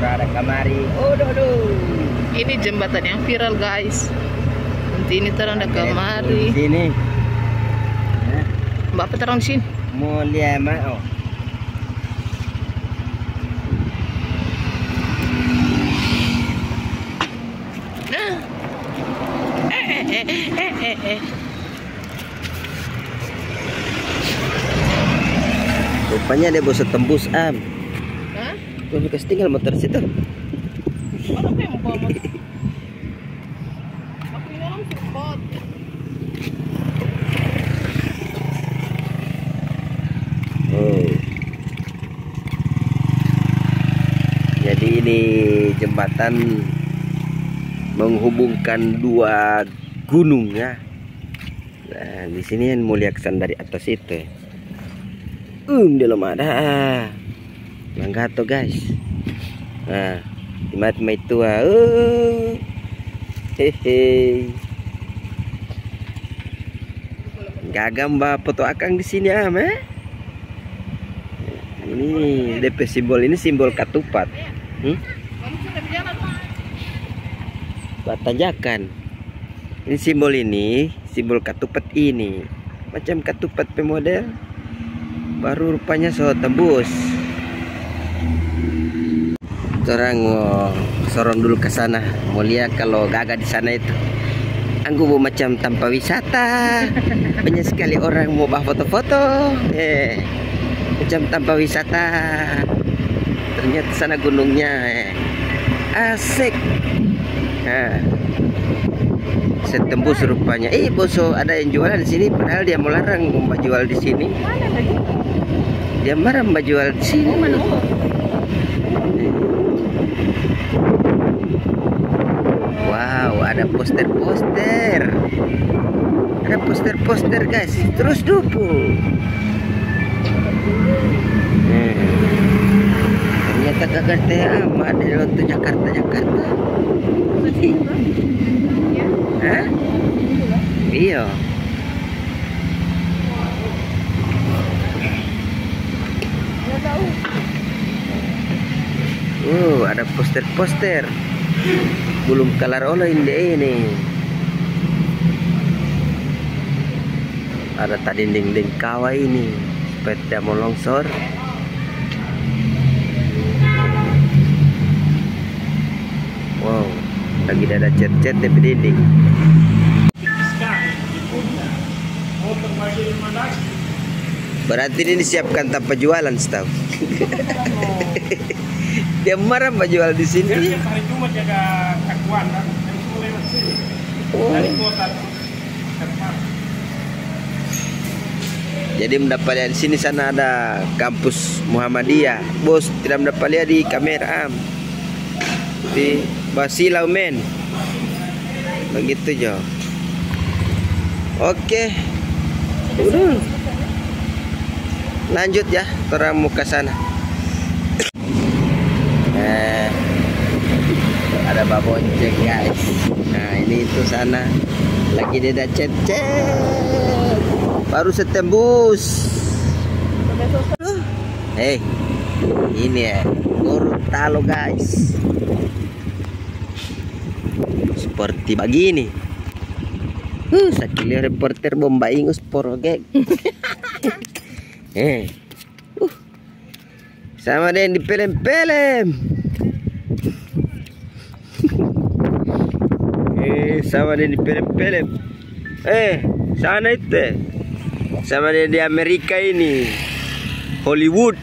ada kamari. Oh, aduh. Ini jembatan yang viral guys. Nanti ini terang ada kamari. Di sini. Mbak terang di sini. Mulia mau. Rupanya dia bisa tembus am. Hah? Tuh bekas tinggal motor situ. Mana kayak mau bawa motor? Aku ini orang support. Oh. Jadi ini jembatan menghubungkan dua gunung ya. Nah, di sini yang mulia kesan dari atas itu. Di dalam ada Manggato guys. Nah, imat mai tua. Hehe. Gagam ba foto akang di sini am eh? Ini DP simbol ini simbol katupat. Batanjakan. Ini simbol katupat ini. Macam katupat pemodel. Baru rupanya so tembus. Orang mau sorong dulu ke sana. Mau lihat kalau gagah di sana itu. Anggu mau macam tanpa wisata. Banyak sekali orang mau bah foto-foto. Macam tanpa wisata. Ternyata sana gunungnya. Asik. Nah. Setembus rupanya. Boso ada yang jualan di sini padahal dia melarang mbak jual di sini. Dia marah mbak jual di sini. Wow, ada poster-poster. Ada poster-poster guys. Terus dukung. Ternyata kagak teh amat di loto Jakarta. Hah? Iya. Ada poster-poster. Belum kelar oleh ini. Ada tadi dinding kawah ini. Sepeda mau longsor. Wow, lagi ada cat-cat di dinding. Berarti ini disiapkan tanpa jualan, staff. Dia marah mbak jual di sini. Jadi mendapat lihat di sini sana ada kampus Muhammadiyah. Bos tidak mendapat lihat di kamera di Basilau men. Begitu jo. Oke. Udah. Lanjut ya, orang mau ke sana. Ada babonceng guys. Nah ini itu sana lagi dia ada chat baru setembus. Ini ya Gorontalo guys. Seperti begini. Sakili reporter bomba ingus porogek. Sama deh di film-film. Sama dia di film-film. Sana itu. Sama dia di Amerika ini. Hollywood.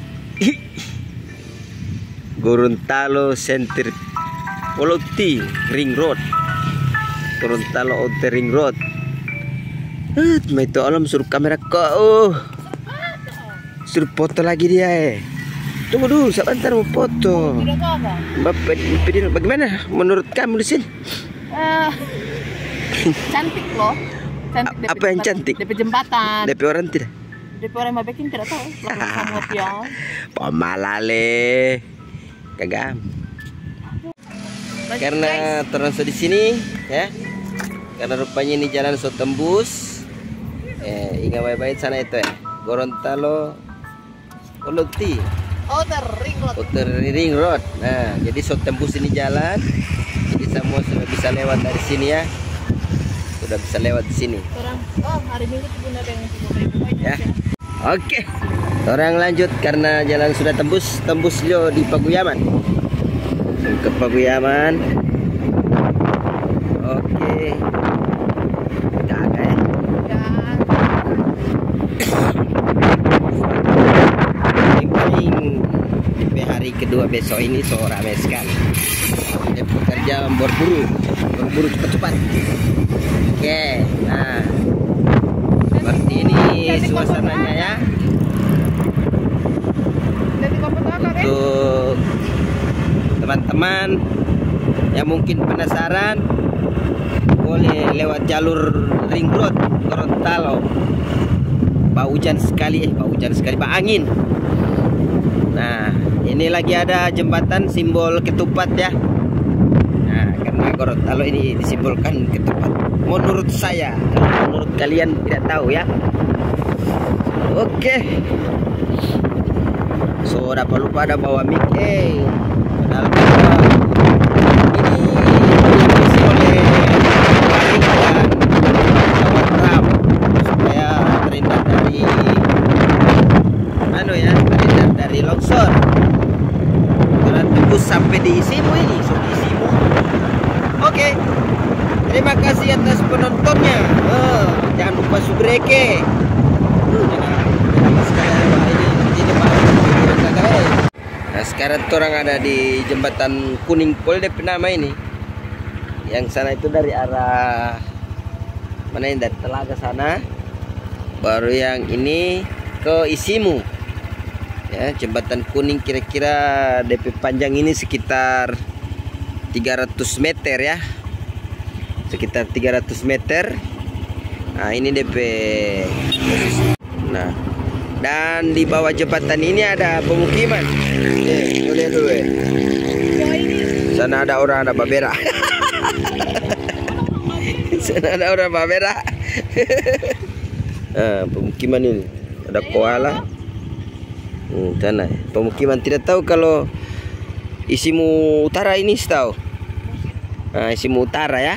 Gorontalo Center Poloti Ring Road. Gorontalo Outer Ring Road. May itu alam suruh kamera kau. Suruh foto lagi dia. Tunggu dulu, sebentar mau foto. Bapak, bagaimana menurut kamu di sini? Cantik loh. Cantik. Apa yang cantik? DP jembatan. DP orang tidak? DP orang Mabekin tidak tahu. Kamu ya. Pemalale. Kagak. Karena terus di sini ya. Karena rupanya ini jalan so tembus. Ingat baik-baik sana itu ya. Gorontalo Poloti. Outer Ring Road. Outer Ring Road. Nah, jadi so tembus ini jalan. Jadi semua sudah bisa lewat dari sini ya. Sudah bisa lewat di sini. Orang, hari Minggu tuh benar yang Ya. Oke. Orang lanjut karena jalan sudah tembus jo di Paguyaman. Ke Paguyaman. Oke. Jaga ya. Di hari kedua besok ini so ramai sekali. Dia bekerja berburu cepat-cepat. Oke, nah seperti ini suasananya ya. Untuk teman-teman yang mungkin penasaran, boleh lewat jalur Ring Road Gorontalo. Bau hujan sekali, Pak angin. Nah, ini lagi ada jembatan simbol ketupat ya. Nah, karena Gorontalo ini disimbolkan ketupat. Menurut saya, menurut kalian tidak tahu ya. Oke. So, dapat lupa ada bawa mic. Padahal ini diisi oleh paling dan ram supaya terhindar dari longsor. Karena tembus sampai di Isimu ini, Isimu. Oke. Terima kasih atas penontonnya. Jangan lupa subreke. Nah, sekarang orang ada di jembatan Kuning Polde Penama ini. Yang sana itu dari arah mana ini, dari Telaga sana. Baru yang ini ke Isimu. Ya, jembatan kuning kira-kira DP panjang ini sekitar 300 meter ya. Sekitar 300 meter. Nah, ini DP. Nah, dan di bawah jembatan ini ada pemukiman. Lihat dulu ya. Sana ada orang, ada babera. Sana ada orang babera. Nah, pemukiman ini ada koala. Sana pemukiman, tidak tahu kalau Isimu Utara ini tahu. Nah, Isimu Utara ya.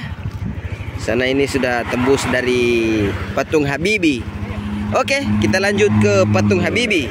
Sana ini sudah tembus dari Patung Habibie. Oke, kita lanjut ke Patung Habibie.